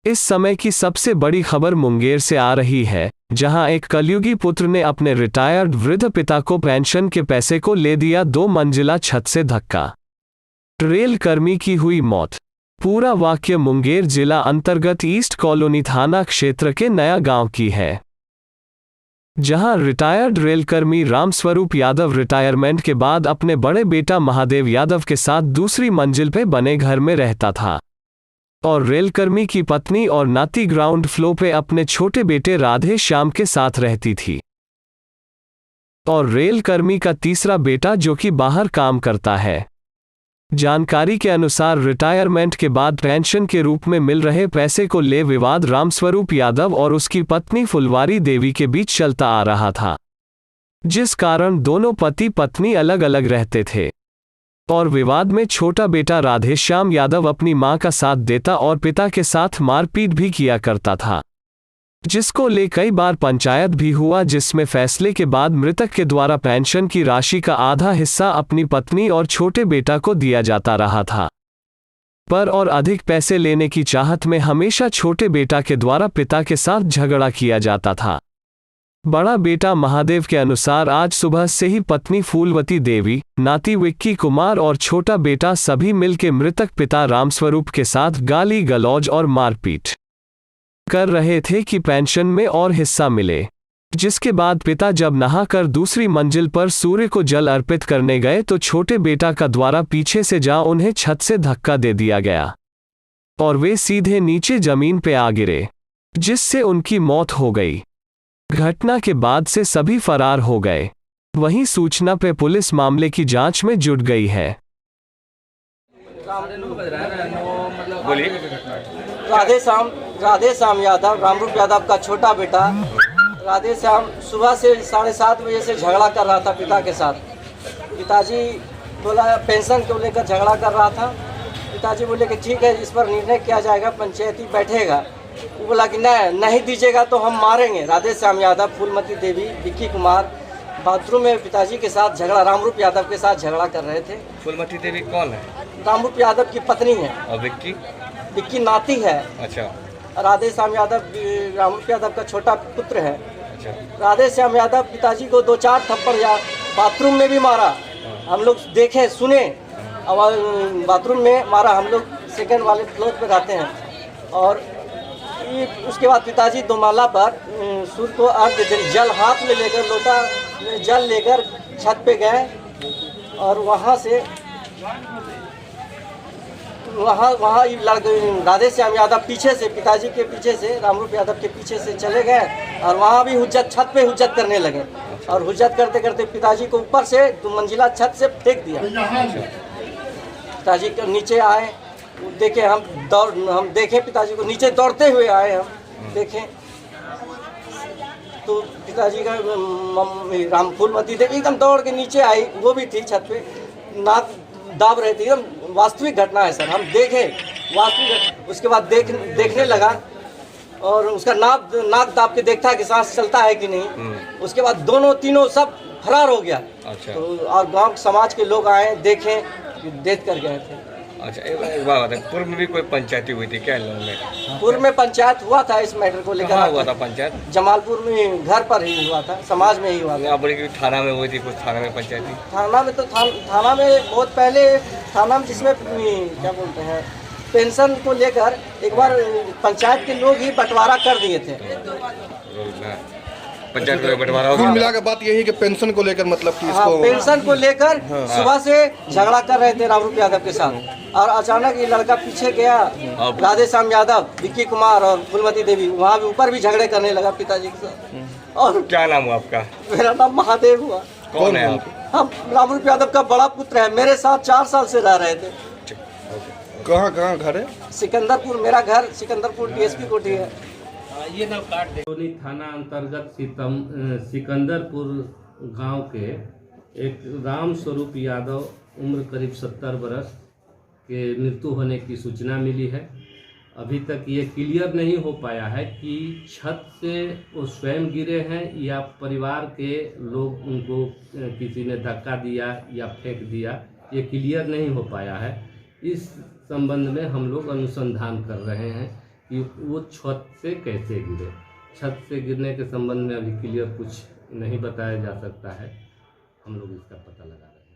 इस समय की सबसे बड़ी खबर मुंगेर से आ रही है, जहां एक कलयुगी पुत्र ने अपने रिटायर्ड वृद्ध पिता को पेंशन के पैसे को ले दिया 2 मंजिला छत से धक्का। रेल कर्मी की हुई मौत। पूरा वाक्य मुंगेर जिला अंतर्गत ईस्ट कॉलोनी थाना क्षेत्र के नया गांव की है, जहां रिटायर्ड रेलकर्मी रामस्वरूप यादव रिटायरमेंट के बाद अपने बड़े बेटा महादेव यादव के साथ दूसरी मंजिल पे बने घर में रहता था और रेलकर्मी की पत्नी और नाती ग्राउंड फ्लोर पे अपने छोटे बेटे राधे श्याम के साथ रहती थी और रेलकर्मी का तीसरा बेटा जो कि बाहर काम करता है। जानकारी के अनुसार रिटायरमेंट के बाद पेंशन के रूप में मिल रहे पैसे को ले विवाद रामस्वरूप यादव और उसकी पत्नी फुलवारी देवी के बीच चलता आ रहा था, जिस कारण दोनों पति पत्नी अलग अलग रहते थे और विवाद में छोटा बेटा राधेश्याम यादव अपनी मां का साथ देता और पिता के साथ मारपीट भी किया करता था, जिसको ले कई बार पंचायत भी हुआ, जिसमें फैसले के बाद मृतक के द्वारा पेंशन की राशि का आधा हिस्सा अपनी पत्नी और छोटे बेटा को दिया जाता रहा था, पर और अधिक पैसे लेने की चाहत में हमेशा छोटे बेटा के द्वारा पिता के साथ झगड़ा किया जाता था। बड़ा बेटा महादेव के अनुसार आज सुबह से ही पत्नी फूलवती देवी, नाती विक्की कुमार और छोटा बेटा सभी मिलकर मृतक पिता रामस्वरूप के साथ गाली गलौज और मारपीट कर रहे थे कि पेंशन में और हिस्सा मिले, जिसके बाद पिता जब नहाकर दूसरी मंजिल पर सूर्य को जल अर्पित करने गए तो छोटे बेटा का द्वारा पीछे से जा उन्हें छत से धक्का दे दिया गया और वे सीधे नीचे जमीन पे आ गिरे, जिससे उनकी मौत हो गई। घटना के बाद से सभी फरार हो गए। वहीं सूचना पे पुलिस मामले की जांच में जुट गई है। राधे श्याम यादव, रामरूप यादव का छोटा बेटा राधे श्याम सुबह से 7:30 बजे से झगड़ा कर रहा था पिता के साथ। पिताजी बोला पेंशन को लेकर झगड़ा कर रहा था। पिताजी बोले कि ठीक है, इस पर निर्णय किया जाएगा, पंचायती बैठेगा। वो बोला कि नहीं दीजिएगा तो हम मारेंगे। राधे श्याम यादव, फूलमती देवी, विक्की कुमार बाथरूम में पिताजी के साथ झगड़ा, रामरूप यादव के साथ झगड़ा कर रहे थे। फूलमती देवी कौन है? रामरूप यादव की पत्नी है। और विक्की नाती है। अच्छा। राधे श्याम यादव रामरूप यादव का छोटा पुत्र है। अच्छा। राधे श्याम यादव पिताजी को 2-4 थप्पड़ या बाथरूम में भी मारा। हम लोग देखे सुने, और बाथरूम में मारा। हम लोग सेकंड वाले फ्लोर पे रहते हैं। और उसके बाद पिताजी दोमाला पर सूर्य को अर्घ जल हाथ में लेकर, लोटा जल लेकर छत पे गए और वहाँ से वहाँ राधे श्याम यादव पीछे से, पिताजी के पीछे से, रामरूप यादव के पीछे से चले गए और वहाँ भी छत पे हुज्जत करने लगे। और हुज्जत करते करते पिताजी को ऊपर से 2 मंजिला छत से फेंक दिया। पिताजी के नीचे आए, देखे हम देखे पिताजी को नीचे दौड़ते हुए आए। हम देखें तो पिताजी का राम फूलमती देवी एकदम दौड़ के नीचे आई। वो भी थी छत पे, नाक दाब रहे थे। एकदम वास्तविक घटना है सर, हम देखे वास्तविक। उसके बाद देखने लगा और उसका नाक दाब के देखता है कि सांस चलता है कि नहीं। उसके बाद दोनों तीनों सब फरार हो गया। अच्छा। तो और गांव समाज के लोग आए, देखें कि डेथ कर गए थे। अच्छा, एक बात बताएं, पूर्व में भी कोई पंचायती हुई थी क्या इन लोगों में? पूर्व में पंचायत हुआ था इस मैटर को लेकर। कहाँ हुआ था पंचायत? जमालपुर में घर पर ही हुआ था, समाज में ही हुआ था। आप बोले कि थाना में हुई थी, कुछ थाना में पंचायती? थाना में तो थाना में बहुत पहले, थाना में जिसमें क्या बोलते हैं, पेंशन को लेकर एक बार पंचायत के लोग ही बंटवारा कर दिए थे। पंचायत का बंटवारा हो गया। कुल मिला के बात यही कि पेंशन को लेकर, मतलब कि इसको पेंशन को लेकर सुबह से झगड़ा कर रहे थे रामरूप यादव के साथ। और अचानक ये लड़का पीछे गया, राधे श्याम यादव, विक्की कुमार और फूलमती देवी, वहाँ भी ऊपर भी झगड़े करने लगा पिताजी के साथ। और क्या नाम हुआ आपका? मेरा नाम महादेव हुआ। कौन है आप? हम रामरूप यादव का बड़ा पुत्र है, मेरे साथ 4 साल से रह रहे थे। कहाँ घर है? सिकंदरपुर, मेरा घर सिकंदरपुर DSP कोठी है। ये ना काट दे। थाना अंतर्गत सिकंदरपुर गांव के एक रामस्वरूप यादव उम्र करीब 70 बरस के मृत्यु होने की सूचना मिली है। अभी तक ये क्लियर नहीं हो पाया है कि छत से वो स्वयं गिरे हैं या परिवार के लोग उनको किसी ने धक्का दिया या फेंक दिया, ये क्लियर नहीं हो पाया है। इस संबंध में हम लोग अनुसंधान कर रहे हैं कि वो छत से कैसे गिरे। छत से गिरने के संबंध में अभी क्लियर कुछ नहीं बताया जा सकता है, हम लोग इसका पता लगा रहे हैं।